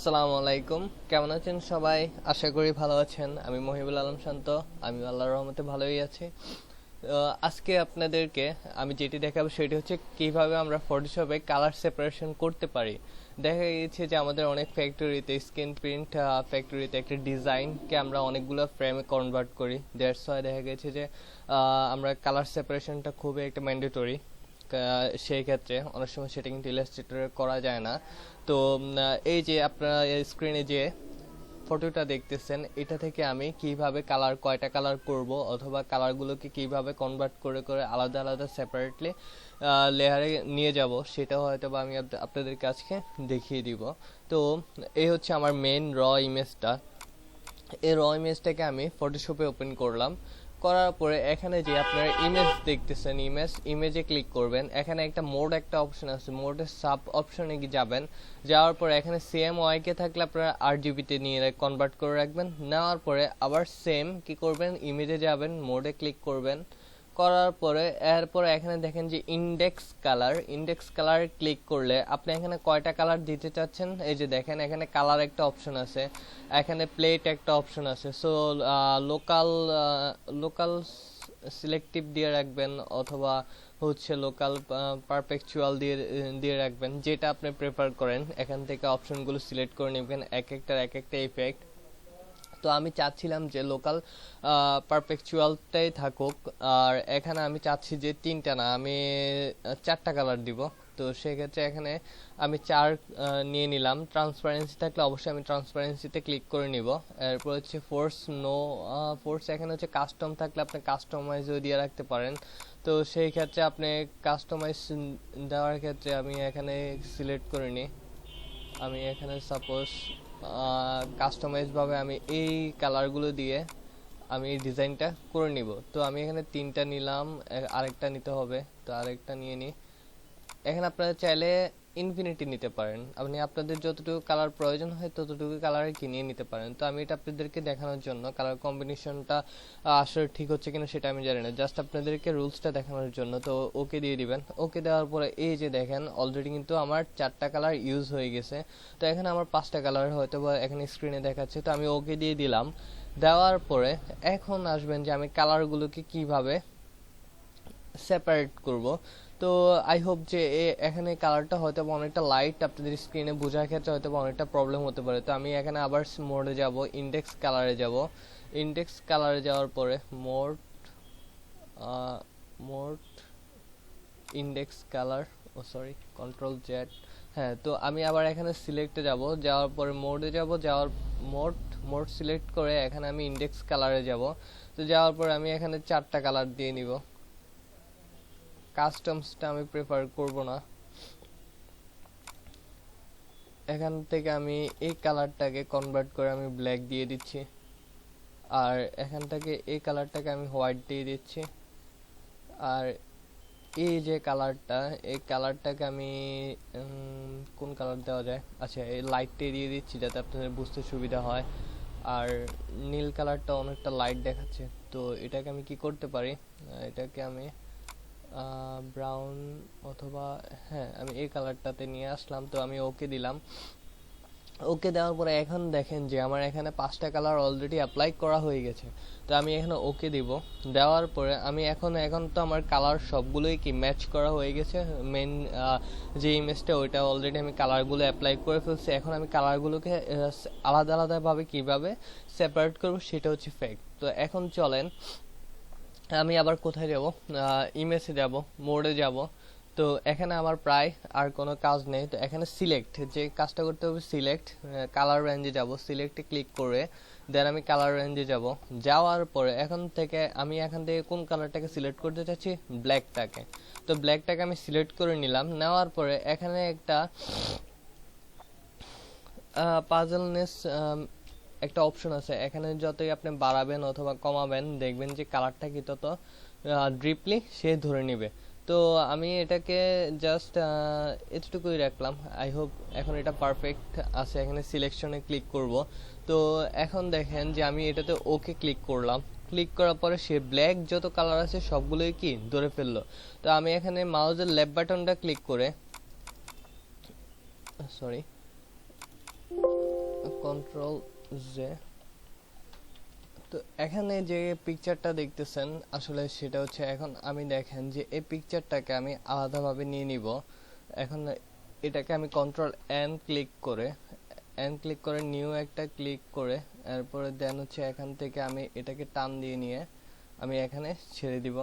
আসসালামু আলাইকুম। কেমন আছেন সবাই? আশা করি ভালো আছেন। আমি মহিবুল আলম শান্ত। আমি আল্লাহর রহমতে ভালোই আছি। আজকে আপনাদেরকে আমি যেটি দেখাবো সেটি হচ্ছে কিভাবে আমরা ফটোশপে কালার সেপারেশন করতে পারি। দেখা গেছে যে আমাদের অনেক ফ্যাক্টরিতে স্ক্রিন প্রিন্ট ফ্যাক্টরিতে একটা ডিজাইনকে আমরা অনেকগুলো ফ্রেমে কনভার্ট করি। দ্যাটস ওয়াই দেখা গেছে যে আমরা কালার সেপারেশনটা খুবই একটা ম্যান্ডেটরি। সেই ক্ষেত্রে অনেক সময় সেটা কিন্তু ইলাস্ট্রেটরে করা যায় না। তো এই যে আপনারা স্ক্রিনে যে ফটোটা দেখতেছেন, এটা থেকে আমি কিভাবে কয়টা কালার করব অথবা কালারগুলোকে কিভাবে কনভার্ট করে করে আলাদা আলাদা সেপারেটলি লেয়ারে নিয়ে যাব, সেটা হয়তো বা আমি আপনাদেরকে আজকে দেখিয়ে দিব। তো এই হচ্ছে আমার মেইন ইমেজটা। এই ইমেজটাকে আমি ফটোশপে ওপেন করলাম। করার পরে এখানে যে আপনারা ইমেজ দেখতেছেন, ইমেজে ক্লিক করবেন। এখানে একটা অপশন আছে, মোডের সাব অপশনে যাবেন। যাওয়ার পরে এখানে সেম ওয়াইকে থাকলে আপনারা আরজিবিতে নিয়ে কনভার্ট করে রাখবেন। নেওয়ার পরে আবার সেম কি করবেন, ইমেজে যাবেন, মোডে ক্লিক করবেন। করার পরে এরপরে এখানে দেখেন যে ইন্ডেক্স কালার ক্লিক করলে আপনি এখানে কয়টা কালার দিতে চাচ্ছেন, এই যে দেখেন এখানে কালার একটা অপশন আছে, এখানে প্লেট একটা অপশন আছে। সো লোকাল লোকাল সিলেক্টিভ দিয়ে রাখবেন অথবা হচ্ছে লোকাল পারপেকচুয়াল দিয়ে দিয়ে রাখবেন, যেটা আপনি প্রেফার করেন। এখান থেকে অপশনগুলো সিলেক্ট করে নেবেন, এক একটা ইফেক্ট। তো আমি চাচ্ছিলাম যে লোকাল পারপেকচুয়ালটাই থাকুক। আর এখানে আমি চাচ্ছি যে তিনটা না, আমি চারটা কালার দিব। তো সেক্ষেত্রে এখানে আমি চার নিয়ে নিলাম। ট্রান্সপারেন্সি থাকলে অবশ্যই আমি ট্রান্সপারেন্সিতে ক্লিক করে নিব। এরপর হচ্ছে ফোর্স এখানে হচ্ছে কাস্টম থাকলে আপনি কাস্টমাইজও দিয়ে রাখতে পারেন। তো সেই ক্ষেত্রে আপনি কাস্টমাইজ দেওয়ার ক্ষেত্রে আমি এখানে সিলেক্ট করে নিই। আমি এখানে সাপোজ কাস্টমাইজ ভাবে আমি এই কালারগুলো দিয়ে আমি এই ডিজাইনটা করে নিব। তো আমি এখানে তিনটা নিলাম, আরেকটা নিতে হবে, তো আরেকটা নিয়ে নিই। এখানে আপনারা চাইলে ইনফিনিটি নিতে পারেন, আপনি আপনাদের যতটুকু কালার প্রয়োজন হয় ততটুকু কালার কিনিয়ে নিতে পারেন। তো আমি এটা আপনাদেরকে দেখানোর জন্য, কালার কম্বিনেশনটা আসলে ঠিক হচ্ছে কিনা সেটা আমি জানি না, জাস্ট আপনাদেরকে রুলসটা দেখানোর জন্য। তো ওকে দিয়ে দিবেন। ওকে দেওয়ার পরে এই যে দেখেন অলরেডি কিন্তু আমার চারটা কালার ইউজ হয়ে গেছে। তো এখানে আমার পাঁচটা কালার হয়তো বা এখানে স্ক্রিনে দেখাচ্ছে। তো আমি ওকে দিয়ে দিলাম। দেওয়ার পরে এখন আসবেন যে আমি কালারগুলোকে কিভাবে সেপারেট করব। তো আই হোপ যে এখানে কালারটা হয়তো অনেকটা লাইট, আপনাদের স্ক্রিনে বোঝার ক্ষেত্রে হয়তো অনেকটা প্রবলেম হতে পারে। তো আমি এখানে আবার মোডে যাব, ইন্ডেক্স কালারে যাওয়ার পরে mode index colour, control Z. হ্যাঁ, তো আমি আবার এখানে সিলেক্টে যাব, যাওয়ার পরে মোডে যাব, মোড সিলেক্ট করে এখানে আমি ইন্ডেক্স কালারে যাব। তো যাওয়ার পরে আমি এখানে চারটা কালার দিয়ে নিব। কাস্টমসটা আমি প্রেফার করব না। এখান থেকে আমি এই কালারটাকে কনভার্ট করে আমি ব্ল্যাক দিয়ে দিচ্ছি, আর এখান থেকে এই কালারটাকে আমি হোয়াইট দিয়ে দিচ্ছি। আর এই যে কালারটা, এই কালারটাকে আমি কোন কালার দেওয়া যায়, আচ্ছা এই লাইটটা দিয়ে দিচ্ছি যাতে আপনাদের বুঝতে সুবিধা হয়। আর নীল কালারটা অনেকটা লাইট দেখাচ্ছে, তো এটাকে আমি কি করতে পারি, এটাকে আমি ব্রাউন অথবা, হ্যাঁ আমি এই কালারটাতে নিয়ে আসলাম। তো আমি ওকে দিলাম। ওকে দেওয়ার পরে এখন দেখেন যে আমার এখানে পাঁচটা কালার অলরেডি অ্যাপ্লাই করা হয়ে গেছে। তো আমি এখানে ওকে দিব। দেওয়ার পরে আমি এখন তো আমার কালার সবগুলোই কি ম্যাচ করা হয়ে গেছে। মেন যে ইমেজটা ওইটা অলরেডি আমি কালারগুলো অ্যাপ্লাই করে ফেলছি। এখন আমি কালারগুলোকে আলাদা আলাদাভাবে কিভাবে সেপারেট করব সেটা হচ্ছে ফ্যাক্ট। তো এখন চলেন আমি আবার কোথায় যাব, ইমেজে যাব, মোডে যাব। তো এখানে আমার প্রায় আর কোনো কাজ নেই। তো এখানে সিলেক্ট, যে কাজটা করতে হবে সিলেক্ট, কালার রেঞ্জে যাব, সিলেক্টে ক্লিক করে দেন আমি কালার রেঞ্জে যাব। যাওয়ার পরে এখান থেকে কোন কালারটাকে সিলেক্ট করতে চাচ্ছি, ব্ল্যাকটাকে। তো ব্ল্যাকটাকে আমি সিলেক্ট করে নিলাম। নেওয়ার পরে এখানে একটা পাজলনেস একটা অপশন আছে, এখানে যতই আপনি বাড়াবেন অথবা কমাবেন দেখবেন যে কালারটা কি তত ডিপলি সে ধরে নেবে। তো আমি এটাকে জাস্ট এতটুকুই রাখলাম। আই হোপ এখন এটা পারফেক্ট আছে। এখানে সিলেকশনে ক্লিক করব। তো এখন দেখেন যে আমি এটাতে ওকে ক্লিক করলাম। ক্লিক করার পরে সে ব্ল্যাক যত কালার আছে সবগুলোই কি ধরে ফেললো। তো আমি এখানে মাউসের লেফট বাটনটা ক্লিক করে কন্ট্রোল জে। তো এখানে যে পিকচারটা দেখতেছেন আসলে সেটা হচ্ছে, এখন আমি দেখেন যে এই পিকচারটাকে আমি আলাদাভাবে নিয়ে নিব। এখন এটাকে আমি কন্ট্রোল এন ক্লিক করে নিউ একটা ক্লিক করে এরপরে দেন হচ্ছে এখান থেকে আমি এটাকে টান দিয়ে নিয়ে আমি এখানে ছেড়ে দিব।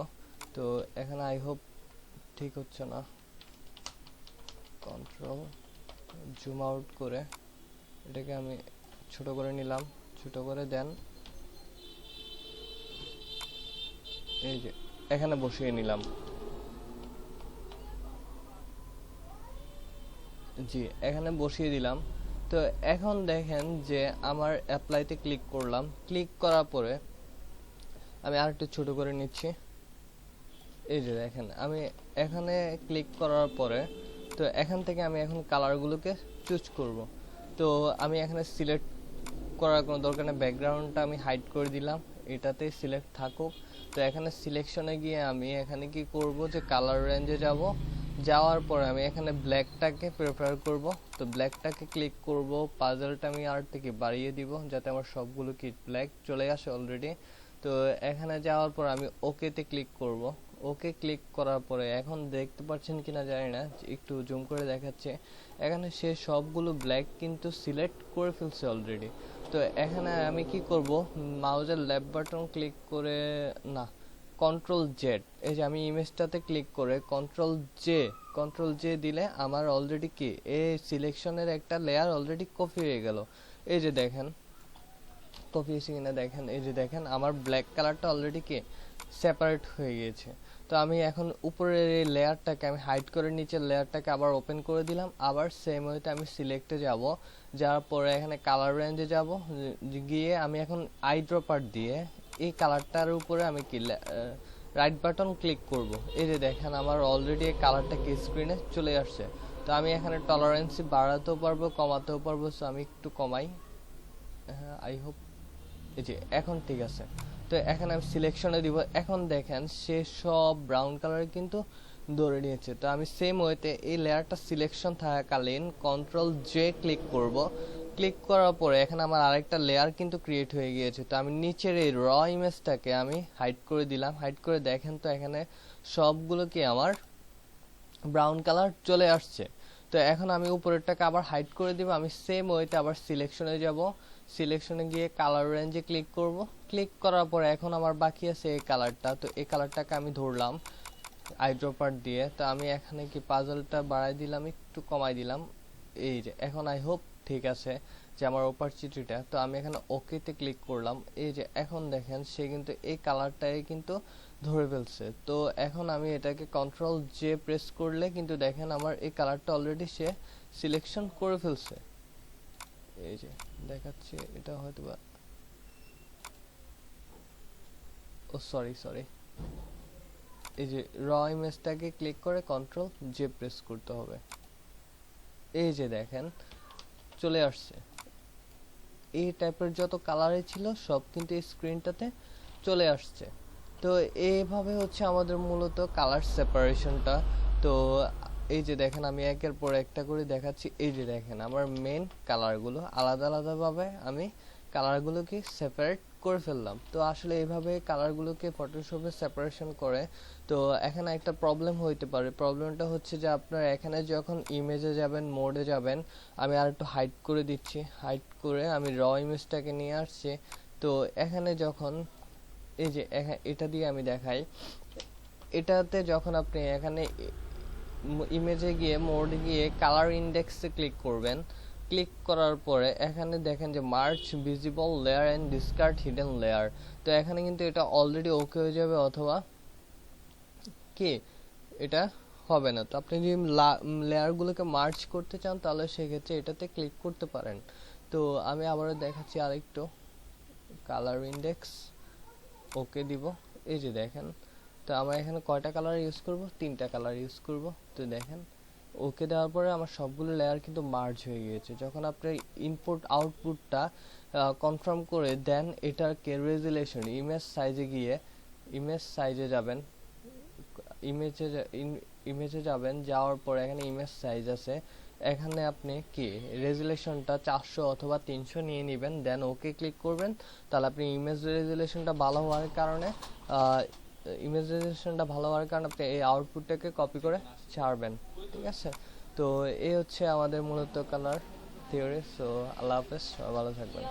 তো এখানে আই হোপ ঠিক হচ্ছে না। কন্ট্রোল জুম আউট করে এটাকে আমি ছোট করে নিলাম, ছোট করে দেন এই যে এখানে বসিয়ে নিলাম। জি, এখানে বসিয়ে দিলাম। তো এখন দেখেন যে আমার অ্যাপ্লাইতে ক্লিক করলাম, ক্লিক করার পরে আমি আরেকটু ছোট করে নিচ্ছি। এই যে দেখেন আমি এখানে ক্লিক করার পরে তো এখান থেকে আমি এখন কালারগুলোকে চুজ করব। তো আমি এখানে সিলেক্ট করার কোনো দরকার নেই, ব্যাকগ্রাউন্ডটা আমি হাইড করে দিলাম, এটাতে সিলেক্ট থাকুক। তো এখানে সিলেকশনে গিয়ে আমি এখানে কি করব যে কালার রেঞ্জে যাব, যাওয়ার পরে আমি এখানে ব্ল্যাকটাকে প্রেফার করব। তো ব্ল্যাকটাকে ক্লিক করব, পাজলটা আমি আর থেকে বাড়িয়ে দিব যাতে আমার সবগুলো কি ব্ল্যাক চলে আসে অলরেডি। তো এখানে যাওয়ার পর আমি ওকেতে ক্লিক করব। ওকে ক্লিক করার পরে এখন দেখতে পাচ্ছেন কিনা জানি না, একটু জুম করে দেখাচ্ছে, এখানে সে সবগুলো ব্ল্যাক কিন্তু সিলেক্ট করে ফেলছে অলরেডি। তো এখানে আমি কি করব, মাউসের লেফট বাটন ক্লিক করে না কন্ট্রোল জেড, এই যে আমি ইমেজটাতে ক্লিক করে কন্ট্রোল জে দিলে আমার অলরেডি কি এই সিলেকশনের একটা লেয়ার অলরেডি কপি হয়ে গেল। এই যে দেখেন কপি হয়েছে কিনা দেখেন, এই যে দেখেন আমার ব্ল্যাক কালারটা অলরেডি কি সেপারেট হয়ে গিয়েছে। তো আমি এখন উপরের এই লেয়ারটাকে আমি হাইড করে নিচের লেয়ারটাকে আবার ওপেন করে দিলাম। আবার সেম ওয়েতে আমি সিলেক্টে যাব, যাওয়ার পরে এখানে কালার রেঞ্জে যাব, গিয়ে আমি এখন আই ড্রপার দিয়ে এই কালারটার উপরে আমি কি রাইট বাটন ক্লিক করব। এই যে দেখেন আমার অলরেডি এই কালারটা কি স্ক্রিনে চলে আসছে। তো আমি এখানে টলারেন্সি বাড়াতেও পারবো কমাতেও পারবো, সো আমি একটু কমাই। হ্যাঁ আই হোপ এই যে এখন ঠিক আছে। তো এখানে আমি সিলেকশনে দিব, এখন দেখেন সে সব ব্রাউন কালার কিন্তু ধরে নিয়েছে। তো আমি সেম ওয়েতে এই লেয়ারটা সিলেকশন থাকাকালীন কন্ট্রোল জে ক্লিক করব। ক্লিক করার পরে এখানে আমার আরেকটা লেয়ার কিন্তু ক্রিয়েট হয়ে গিয়েছে। তো আমি নিচের এই র ইমেজটাকে আমি হাইড করে দিলাম, হাইড করে দেখেন তো এখানে সবগুলো কি আমার ব্রাউন কালার চলে আসছে। তো এখন আমি উপরেরটাকে আবার হাইড করে দিব, আমি সেম ওয়েতে আবার সিলেকশনে যাব, সিলেকশনে গিয়ে কালার রেঞ্জে ক্লিক করব। ক্লিক করার পরে এখন আমার বাকি আছে এই কালারটা। তো এই কালারটাকে আমি ধরলাম আই ড্রপার দিয়ে। তো আমি এখানে কি পাজলটা বাড়াই দিলাম, একটু কমাই দিলাম। এই যে এখন আই হোপ ঠিক আছে যে আমার অপারচুনিটিটা। তো আমি এখানে ওকেতে ক্লিক করলাম। এই যে এখন দেখেন সে কিন্তু এই কালারটাই কিন্তু ধরে ফেলছে। তো এখন আমি এটাকে কন্ট্রোল জে প্রেস করলে কিন্তু দেখেন আমার এই কালারটা অলরেডি সে সিলেকশন করে ফেলছে। এই যে দেখাচ্ছি, এটা হয়তো বা ও সরি এই যে র ইমেজটাকে ক্লিক করে কন্ট্রোল জে প্রেস করতে হবে। এই যে দেখেন চলে আসছে, এই টাইপের যত কালারে ছিল সব কিন্তু এই স্ক্রিনটাতে চলে আসছে। তো এইভাবে হচ্ছে আমাদের মূলত কালার সেপারেশনটা। তো এই যে দেখেন আমি একের পর একটা করে দেখাচ্ছি। এই যে দেখেন আমার মেন কালারগুলো আলাদা আলাদাভাবে আমি কালারগুলোকে সেপারেট করে ফেললাম। তো আসলে এইভাবে কালারগুলোকে ফটোশপে সেপারেশন করে। তো এখানে একটা প্রবলেম হইতে পারে, প্রবলেমটা হচ্ছে যে আপনার এখানে যখন ইমেজে যাবেন, মোডে যাবেন, আমি আর একটু হাইড করে দিচ্ছি, হাইড করে আমি র ইমেজটাকে নিয়ে আসছি। তো এখানে যখন এই যে এটা দিয়ে আমি দেখাই, এটাতে যখন আপনি এখানে ইমেজে গিয়ে মোডে গিয়ে কালার ইন্ডেক্সে ক্লিক করবেন, ক্লিক করার পরে এখানে দেখেন যে merge visible layer and discard hidden layer. তো এখানে কিন্তু এটা অলরেডি ওকে হয়ে যাবে, অথবা কি এটা হবে না। তো আপনি যদি লেয়ারগুলোকে মার্চ করতে চান তাহলে সেক্ষেত্রে এটাতে ক্লিক করতে পারেন। তো আমি আবারও দেখাচ্ছি আরেকটু, কালার ইন্ডেক্স ওকে দিব। এই যে দেখেন তো আমরা এখানে কয়টা কালার ইউজ করব, 3টা কালার ইউজ করব। তো দেখেন ওকে দেওয়ার পরে আমার সবগুলো লেয়ার কিন্তু মার্জ হয়ে গিয়েছে। যখন আপনি ইনপুট আউটপুটটা কনফার্ম করে দেন, এটার কে রেজুলেশন ইমেজ সাইজে গিয়ে ইমেজ সাইজে যাবেন, ইমেজে যাবেন, যাওয়ার পরে এখানে ইমেজ সাইজ আছে, এখানে আপনি কি রেজুলেশনটা 400 অথবা 300 নিয়ে নেবেন, দেন ওকে ক্লিক করবেন। তাহলে আপনি ইমেজ রেজুলেশনটা ভালো হওয়ার কারণে আপনি এই আউটপুটটাকে কপি করে ছাড়বেন, ঠিক আছে? তো এই হচ্ছে আমাদের মূলত কালার থিওরি। সো আল্লাহ হাফেজ, সবাই ভালো থাকবেন।